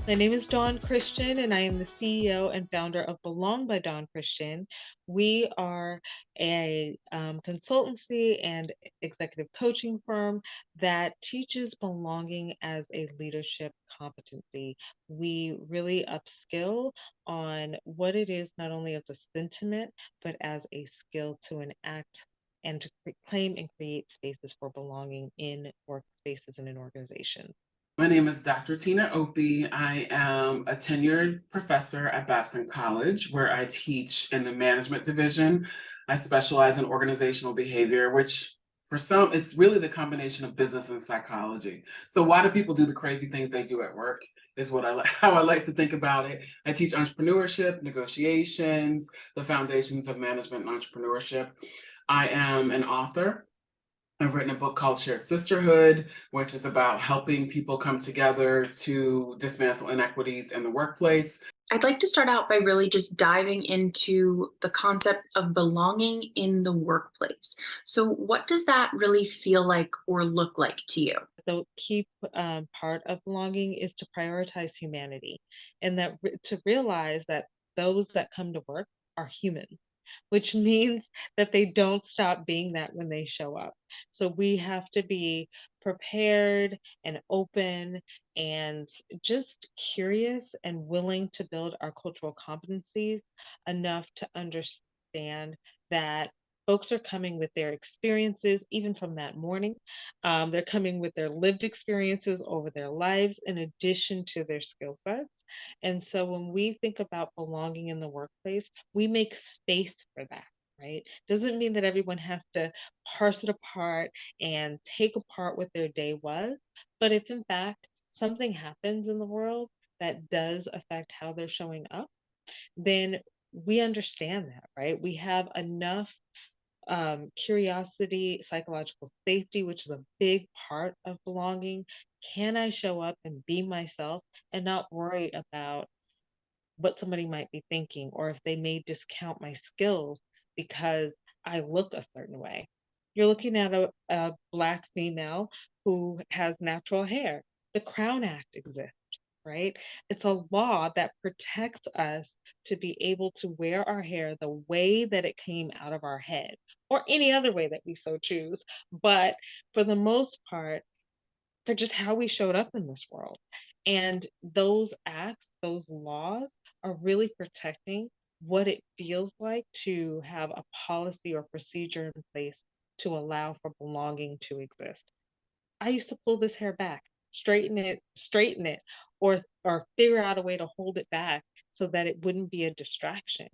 My name is Dawn Christian, and I am the CEO and founder of Belong by Dawn Christian. We are a consultancy and executive coaching firm that teaches belonging as a leadership competency. We really upskill on what it is, not only as a sentiment, but as a skill to enact and to claim and create spaces for belonging in workspaces and in organizations. My name is Dr. Tina Opie. I am a tenured professor at Babson College, where I teach in the management division. I specialize in organizational behavior, which for some, it's really the combination of business and psychology. So why do people do the crazy things they do at work is what how I like to think about it. I teach entrepreneurship, negotiations, the foundations of management and entrepreneurship. I am an author. I've written a book called Shared Sisterhood, which is about helping people come together to dismantle inequities in the workplace. I'd like to start out by really just diving into the concept of belonging in the workplace. So, what does that really feel like or look like to you? The key part of belonging is to prioritize humanity and to realize that those that come to work are human, which means that they don't stop being that when they show up. So we have to be prepared and open and just curious and willing to build our cultural competencies enough to understand that folks are coming with their experiences, even from that morning. They're coming with their lived experiences over their lives in addition to their skill sets. And so when we think about belonging in the workplace, we make space for that, right? Doesn't mean that everyone has to parse it apart and take apart what their day was. But if in fact something happens in the world that does affect how they're showing up, then we understand that, right? We have enough curiosity, psychological safety, which is a big part of belonging. Can I show up and be myself and not worry about what somebody might be thinking or if they may discount my skills because I look a certain way? You're looking at a Black female who has natural hair. The Crown Act exists, right? It's a law that protects us to be able to wear our hair the way that it came out of our head or any other way that we so choose. But for the most part, for just how we showed up in this world. And those acts, those laws are really protecting what it feels like to have a policy or procedure in place to allow for belonging to exist. I used to pull this hair back, straighten it, or figure out a way to hold it back so that it wouldn't be a distraction.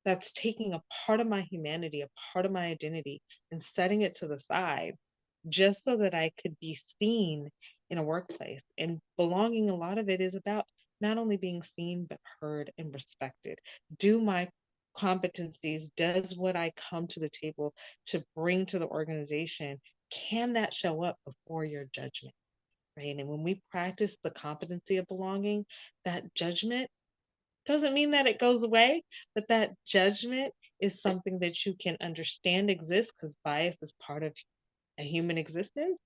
That's taking a part of my humanity, a part of my identity, and setting it to the side just so that I could be seen in a workplace. And belonging, a lot of it is about not only being seen, but heard and respected. Do my competencies, does what I come to the table to bring to the organization, can that show up before your judgment? Right. And when we practice the competency of belonging, that judgment doesn't mean that it goes away, but that judgment is something that you can understand exists because bias is part of a human existence.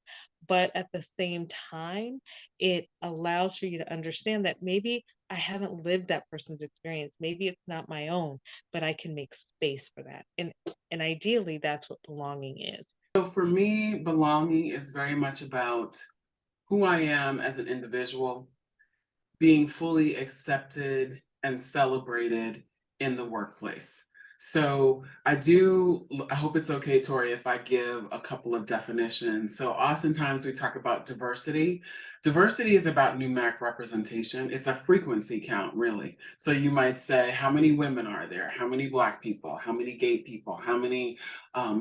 But at the same time, it allows for you to understand that maybe I haven't lived that person's experience. Maybe it's not my own, but I can make space for that. And ideally that's what belonging is. So for me, belonging is very much about who I am as an individual, being fully accepted and celebrated in the workplace. So I hope it's okay, Tori, if I give a couple of definitions. So oftentimes we talk about diversity. Diversity is about numeric representation. It's a frequency count, really. So you might say, how many women are there? How many Black people? How many gay people? How many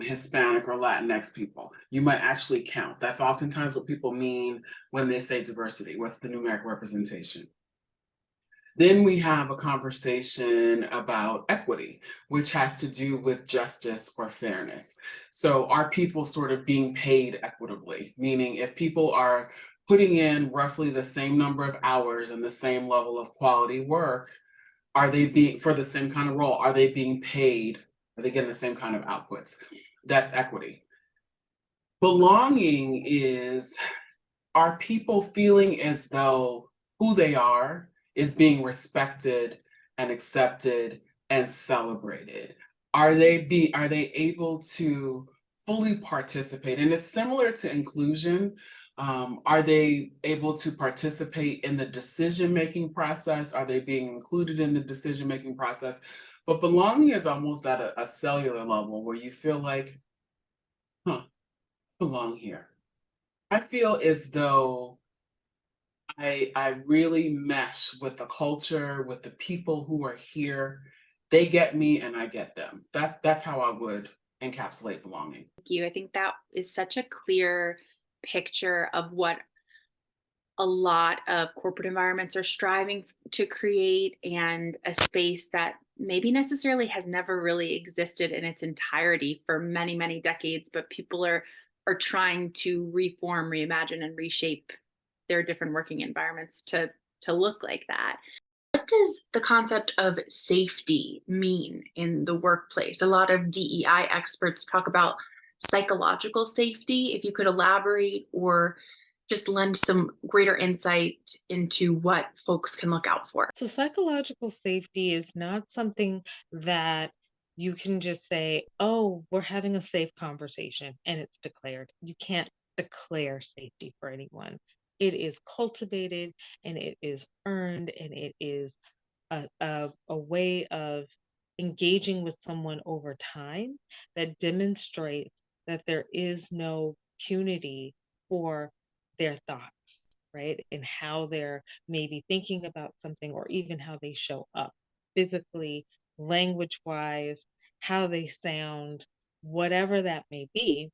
Hispanic or Latinx people? You might actually count. That's oftentimes what people mean when they say diversity. What's the numeric representation? Then we have a conversation about equity, which has to do with justice or fairness. So are people sort of being paid equitably? Meaning if people are putting in roughly the same number of hours and the same level of quality work, are they being, for the same kind of role, are they being paid? Are they getting the same kind of outputs? That's equity. Belonging is, are people feeling as though who they are is being respected and accepted and celebrated? Are they able to fully participate? And it's similar to inclusion. Are they able to participate in the decision-making process? Are they being included in the decision-making process? But belonging is almost at a cellular level where you feel like, huh, belong here. I feel as though I really mesh with the culture, with the people who are here. They get me and I get them. That's how I would encapsulate belonging. Thank you. I think that is such a clear picture of what a lot of corporate environments are striving to create, and a space that maybe necessarily has never really existed in its entirety for many, many decades, but people are trying to reform, reimagine, and reshape their different working environments to look like that. What does the concept of safety mean in the workplace? A lot of DEI experts talk about psychological safety. If you could elaborate or just lend some greater insight into what folks can look out for. So, psychological safety is not something that you can just say, oh, we're having a safe conversation and it's declared. You can't declare safety for anyone. It is cultivated and it is earned and it is a way of engaging with someone over time that demonstrates that there is no punity for their thoughts, right? And how they're maybe thinking about something or even how they show up physically, language wise, how they sound, whatever that may be.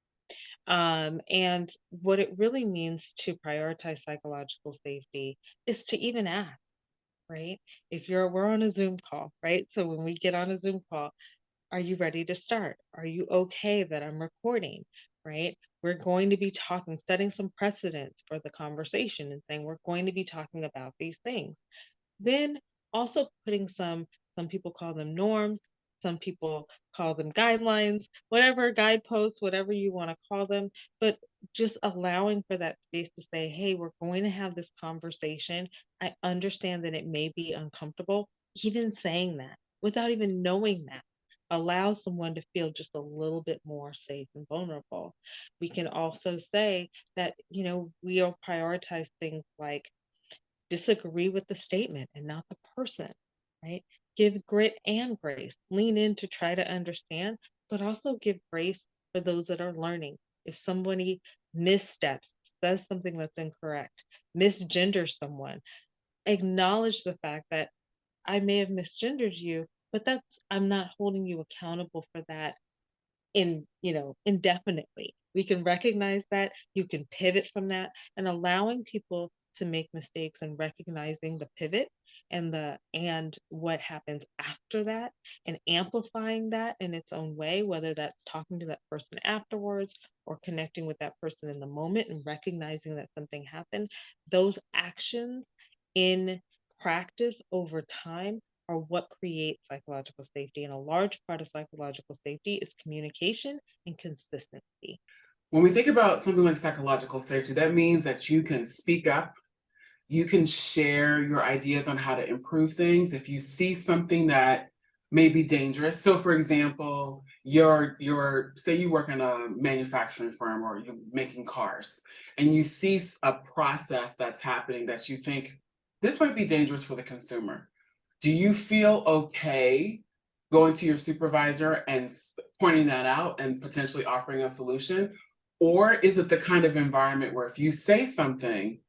And what it really means to prioritize psychological safety is to even ask, right? If we're on a Zoom call, right? So when we get on a Zoom call, are you ready to start? Are you okay that I'm recording, right? We're going to be talking, setting some precedents for the conversation and saying we're going to be talking about these things. Then also putting some people call them norms, some people call them guidelines, whatever guideposts, whatever you want to call them, but just allowing for that space to say, hey, we're going to have this conversation. I understand that it may be uncomfortable. Even saying that without even knowing that allows someone to feel just a little bit more safe and vulnerable. We can also say that, we'll prioritize things like disagree with the statement and not the person, right? Give grit and grace. Lean in to try to understand, but also give grace for those that are learning. If somebody missteps, says something that's incorrect, misgenders someone, acknowledge the fact that I may have misgendered you, but I'm not holding you accountable for that indefinitely. We can recognize that, you can pivot from that, and allowing people to make mistakes and recognizing the pivot and what happens after that and amplifying that in its own way, whether that's talking to that person afterwards or connecting with that person in the moment and recognizing that something happened. Those actions in practice over time are what creates psychological safety. And a large part of psychological safety is communication and consistency. When we think about something like psychological safety, that means that you can speak up, you can share your ideas on how to improve things. If you see something that may be dangerous. So for example, say you work in a manufacturing firm or you're making cars and you see a process that's happening that you think this might be dangerous for the consumer. Do you feel okay going to your supervisor and pointing that out and potentially offering a solution? Or is it the kind of environment where if you say something,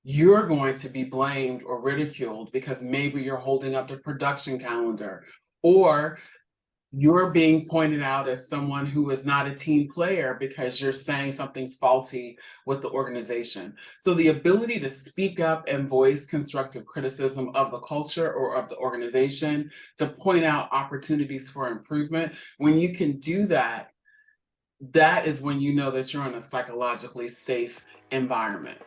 you're going to be blamed or ridiculed because maybe you're holding up the production calendar, or you're being pointed out as someone who is not a team player because you're saying something's faulty with the organization. So the ability to speak up and voice constructive criticism of the culture or of the organization, to point out opportunities for improvement, when you can do that, that is when you know that you're in a psychologically safe environment.